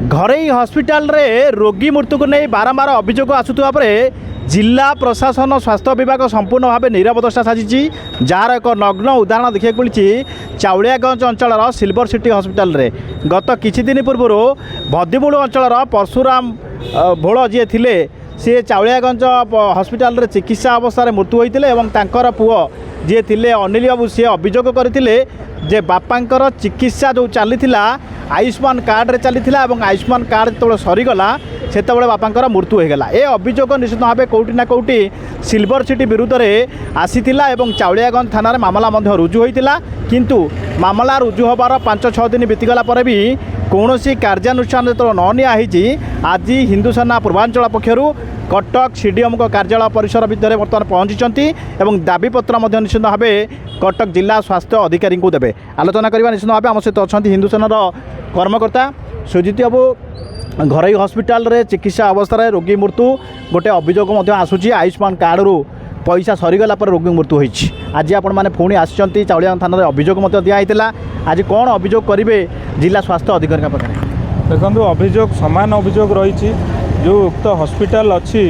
घरेई hospital रे रोगी मृत्यु को नहीं बारंबार अभियोग आसुवा पर जिला प्रशासन स्वास्थ्य विभाग संपूर्ण भाव नीरवदशा साजिश जार एक नग्न उदाहरण देखा मिली चाउलियागंज अंचल सिल्वर सिटी हस्पिटाल रे गत किछि दिन पूर्व भद्दीमूल अंचल परशुराम भोल जी थे सी चाउलियागंज हस्पिटाल रे चिकित्सा अवस्था मृत्यु होते और पुओ जी थे अनिल बाबू सी अभियोग करते जे बापांकर चिकित्सा जो चली आयुष्मान कार्ड रे चली आयुष्मान कार्ड जो सरीगला से बापांकर मृत्यु होगला। ए अभियोग निश्चित भाव कौटी ना कौटी सिल्वर सिटी विरुद्ध में आसीला और चाउलियागंज थाना मामला रुजु होता किंतु मामला रुजु होबार 5-6 दिन बीतीगला भी कौन कार्यानुष्ठान जो न नियाही आज हिंदू सेना पूर्वांचल पक्षर कटक सीडीएम कार्यालय परिसर भितर बर्तमान पहुंची और दाबीपत्र निश्चित भाव कटक जिला स्वास्थ्य अधिकारी को देवे। आलोचना करने निश्चित भाव आम सहित अच्छा हिंदू सेनार कर्मकर्ता सुजीत बाबू घरोई हस्पिटाल रे चिकित्सा अवस्था रोगी मृत्यु गोटे अभियोग आसूँ आयुष्मान कार्ड रु पैसा सरीगला पर रोगी मृत्यु होती आज आपण मैंने पुणी आसी चाउलिया थाना अभियोग दिखाई आज कौन अभियोग करेंगे जिला स्वास्थ्य अधिकारी पाखे देखो अभियोग सामान अभियोग रही जो उक्त हस्पिटाल अच्छी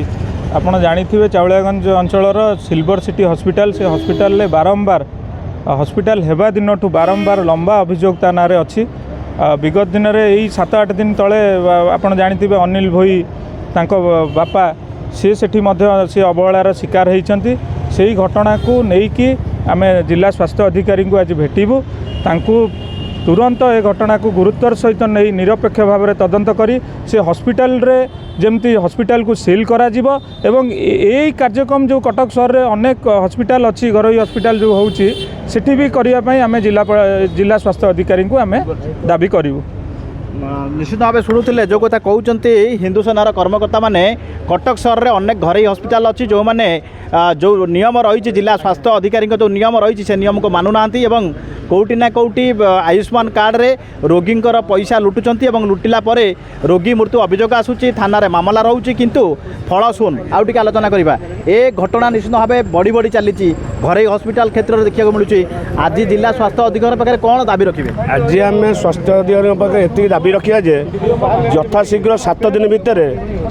आपड़ जाथे चाउलियागंज अंचल सिल्वर सिटी हस्पिटाल से हस्पिटाल बारंबार हस्पिटाल हेबा दिन बारंबार लंबा अभियोग ता ना अच्छी विगत दिन में यही 7-8 दिन तले आपड़ जाथे अनिल भोई तांको बापा सी से अवहेलार शिकार होती से घटना को लेकिन आम जिला स्वास्थ्य अधिकारी को आज भेटू तांको तुरंत ए घटना को गुरुत्वर सहित नहीं निरपेक्ष भाव में तदंत करी से हस्पिटाल रे जमती हस्पिटाल को सील करा जीवो एवं यही कार्यक्रम जो कटक सहर में अनेक हस्पिटाल अच्छी घरोई हस्पिटाल जो होची सेठी भी करने आम जिला स्वास्थ्य अधिकारी को आम दाबी करूँ। निश्चित भाव शुणुले जो कथा कहते हिंदू सेनार कर्मकर्ता माने कटक सहर में अनेक घरोई हस्पिटाल अच्छी जो मैंने जो नियम रही जिला स्वास्थ्य अधिकारी जो नियम रही से नियम को मानुना कौटी ना कौटी आयुष्मान कार्ड रे रोगींकर पैसा लुटुंट लुटिला रोगी मृत्यु अभियोग आसूँ थाना रे मामला रोचे किंतु फल शुन आउट आलोचना करवा ए घटना निश्चित भाव बढ़ी बढ़ी चली घरोई हस्पिटाल क्षेत्र में देखा मिलूँ आज जिला स्वास्थ्य अधिकारी पाखे कौन दाबी रखिए आज आम स्वास्थ्य अधिकारी पाखे ये दाबी रखा जे यथाशीघ्र 7 दिन भितर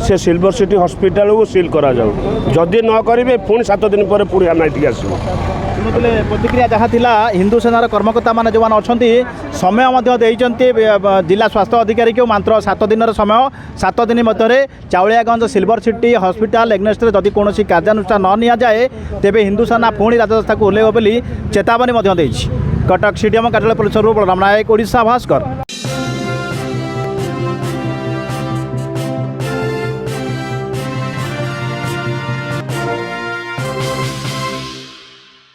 से सिल्वर सिटी हस्पिटाल को सील करा जाऊ जदि न करेंगे पुणी 7 दिन पर पुणी आम ये आसो प्रतिक्रिया जहाँ थिला हिंदू सेनार कर्मकर्ता मैंने जो अच्छा समय जिला स्वास्थ्य अधिकारी को मात्र 7 दिन समय 7 दिन मध्य चाउलियागंज सिल्वर सिटी हस्पिटाल एग्नेस्ट जदि कौन कार्यानुष्ठान न नि जाए तेरे हिंदू सेना पुणी राजरास्ता को ओह्लैब बोली चेतावनी कटक सीडीएम कार्यालय परिसर बलराम नायक ओडिशा भास्कर।